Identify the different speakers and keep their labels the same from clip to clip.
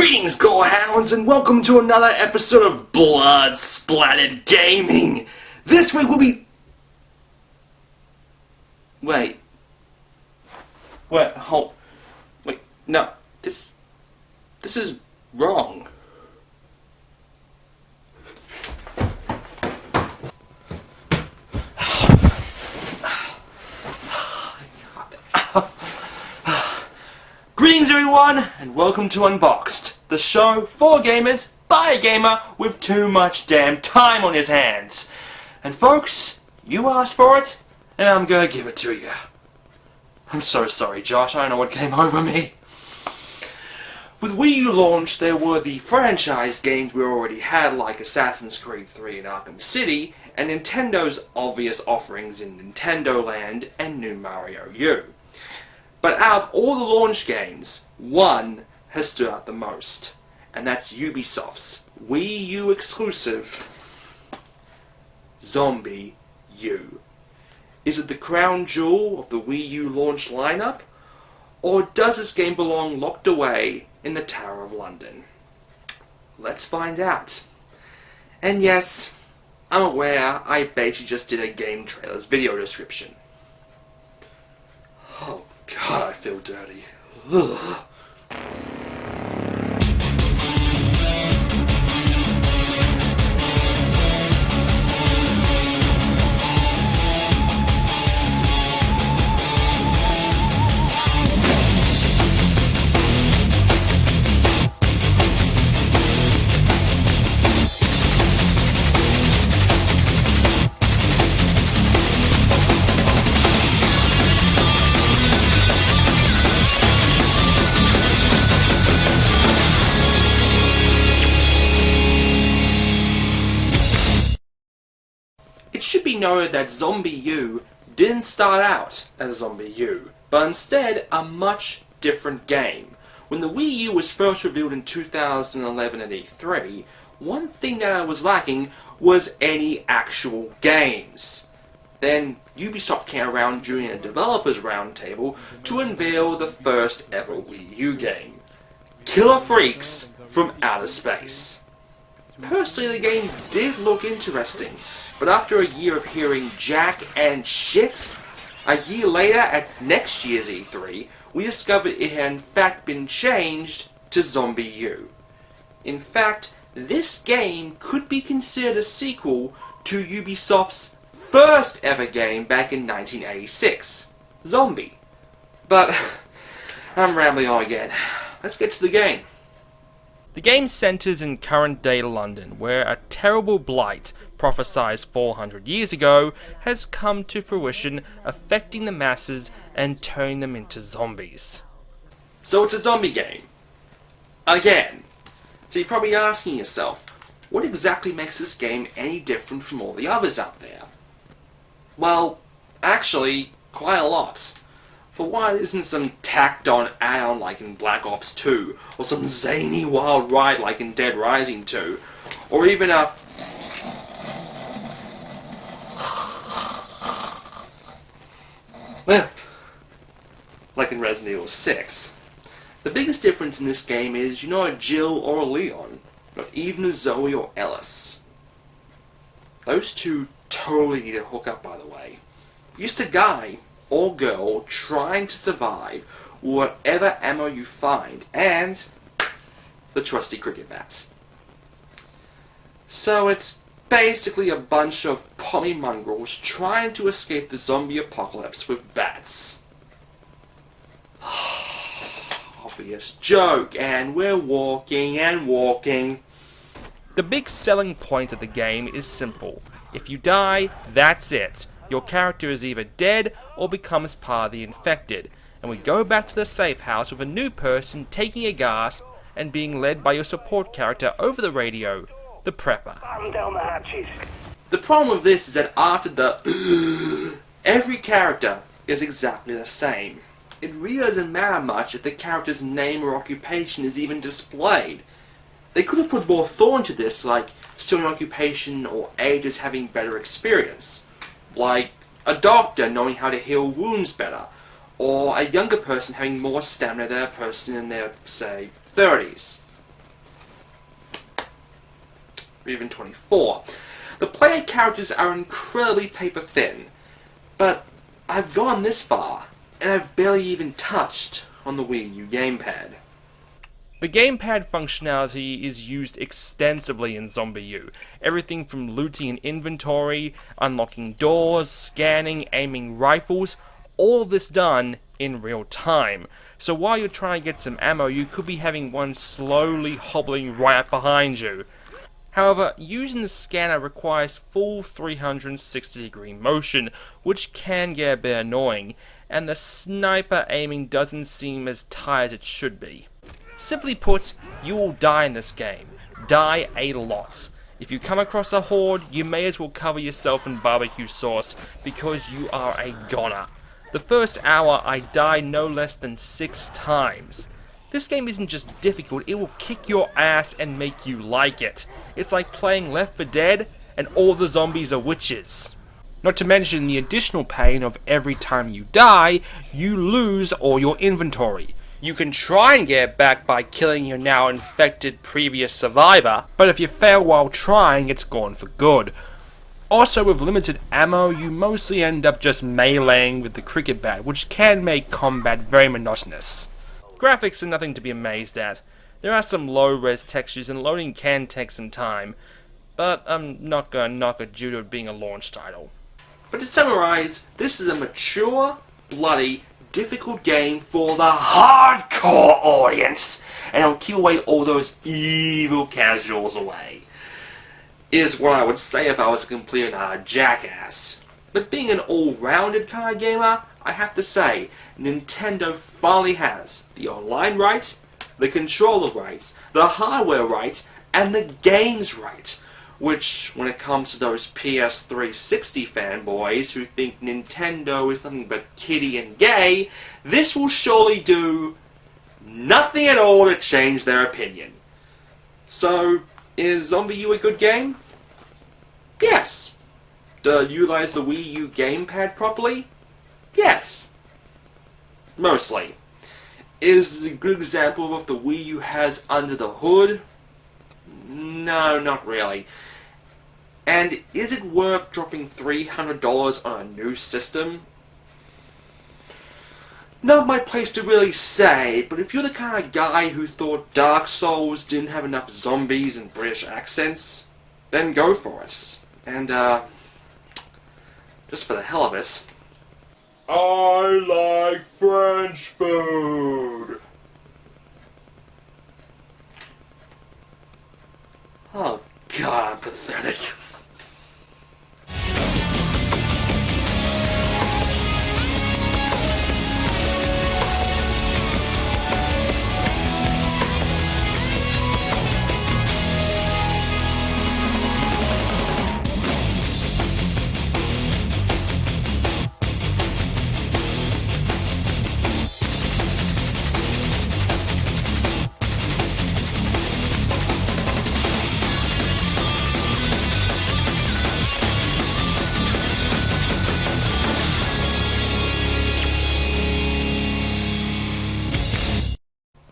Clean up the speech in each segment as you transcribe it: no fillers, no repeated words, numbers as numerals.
Speaker 1: Greetings, Gorehounds, and welcome to another episode of Blood Splattered Gaming. This week we'll be... Wait, no, this is wrong. Greetings everyone, and welcome to Unboxed, the show for gamers, by a gamer with too much damn time on his hands. And folks, you asked for it, and I'm gonna give it to you. I'm so sorry, Josh, I don't know what came over me. With Wii U launch, there were the franchise games we already had, like Assassin's Creed 3 and Arkham City, and Nintendo's obvious offerings in Nintendo Land and New Mario U. But out of all the launch games, one has stood out the most, and that's Ubisoft's Wii U exclusive, Zombi U. Is it the crown jewel of the Wii U launch lineup, or does this game belong locked away in the Tower of London? Let's find out. And yes, I'm aware I basically just did a game trailer's video description. Oh God, I feel dirty. Ugh. It should be noted that Zombi U didn't start out as Zombi U, but instead a much different game. When the Wii U was first revealed in 2011 at E3, one thing that was lacking was any actual games. Then Ubisoft came around during a developers roundtable to unveil the first ever Wii U game, Killer Freaks from Outer Space. Personally, the game did look interesting, but after a year of hearing jack and shit, a year later at next year's E3, we discovered it had in fact been changed to Zombi U. In fact, this game could be considered a sequel to Ubisoft's first ever game back in 1986, Zombie. But I'm rambling on again. Let's get to the game. The game centers in current-day London, where a terrible blight, prophesied 400 years ago, has come to fruition, affecting the masses and turning them into zombies. So it's a zombie game. Again. So you're probably asking yourself, what exactly makes this game any different from all the others out there? Well, actually, quite a lot. For one, it isn't some tacked-on add-on like in Black Ops 2, or some zany wild ride like in Dead Rising 2, or even a... well, like in Resident Evil 6. The biggest difference in this game is you're not a Jill or a Leon, not even a Zoe or Ellis. Those two totally need a hookup, by the way. You're just a guy or girl trying to survive with whatever ammo you find, and the trusty cricket bat. So it's basically a bunch of pommy mongrels trying to escape the zombie apocalypse with bats. Obvious joke, and we're walking and walking. The big selling point of the game is simple. If you die, that's it. Your character is either dead or becomes part of the infected, and we go back to the safe house with a new person taking a gasp and being led by your support character over the radio, the Prepper.
Speaker 2: Down the hatches.
Speaker 1: The problem with this is that after the every character is exactly the same. It really doesn't matter much if the character's name or occupation is even displayed. They could have put more thought into this, like student occupation or age as having better experience. Like a doctor knowing how to heal wounds better, or a younger person having more stamina than a person in their, say, 30s. or even 24. The player characters are incredibly paper thin, but I've gone this far, and I've barely even touched on the Wii U gamepad. The gamepad functionality is used extensively in Zombi U. Everything from looting an inventory, unlocking doors, scanning, aiming rifles, all of this done in real time. So while you're trying to get some ammo, you could be having one slowly hobbling right up behind you. However, using the scanner requires full 360-degree motion, which can get a bit annoying, and the sniper aiming doesn't seem as tight as it should be. Simply put, you will die in this game. Die a lot. If you come across a horde, you may as well cover yourself in barbecue sauce, because you are a goner. The first hour, I died no less than 6 times. This game isn't just difficult, it will kick your ass and make you like it. It's like playing Left 4 Dead, and all the zombies are witches. Not to mention the additional pain of every time you die, you lose all your inventory. You can try and get it back by killing your now infected previous survivor, but if you fail while trying, it's gone for good. Also, with limited ammo, you mostly end up just meleeing with the cricket bat, which can make combat very monotonous. Graphics are nothing to be amazed at. There are some low-res textures and loading can take some time, but I'm not gonna knock it due to it being a launch title. But to summarize, this is a mature, bloody, difficult game for the hardcore audience, and it'll keep away all those evil casuals away. Is what I would say if I was a complete jackass. But being an all-rounded kind of gamer, I have to say, Nintendo finally has the online right, the controller right, the hardware right, and the games right. Which, when it comes to those PS360 fanboys who think Nintendo is nothing but kiddie and gay, this will surely do nothing at all to change their opinion. So, is Zombi U a good game? Yes. Do you utilize the Wii U gamepad properly? Yes. Mostly. Is it a good example of what the Wii U has under the hood? No, not really. And is it worth dropping $300 on a new system? Not my place to really say, but if you're the kind of guy who thought Dark Souls didn't have enough zombies and British accents, then go for it. And, just for the hell of it, I like French food! Oh God, I'm pathetic.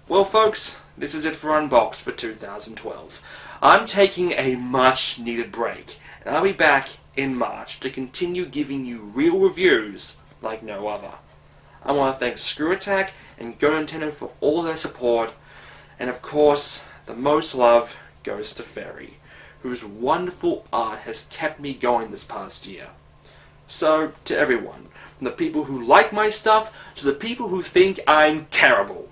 Speaker 1: Well folks, this is it for Unboxed for 2012. I'm taking a much needed break, and I'll be back in March to continue giving you real reviews like no other. I want to thank Screw Attack and Go Nintendo for all their support, and of course, the most love goes to Feri, whose wonderful art has kept me going this past year. So, to everyone, from the people who like my stuff to the people who think I'm terrible,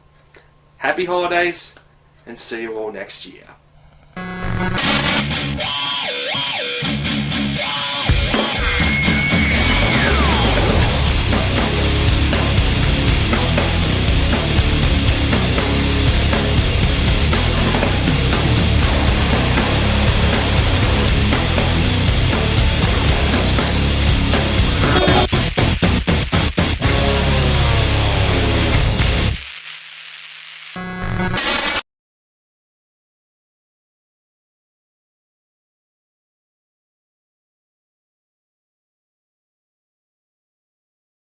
Speaker 1: happy holidays, and see you all next year.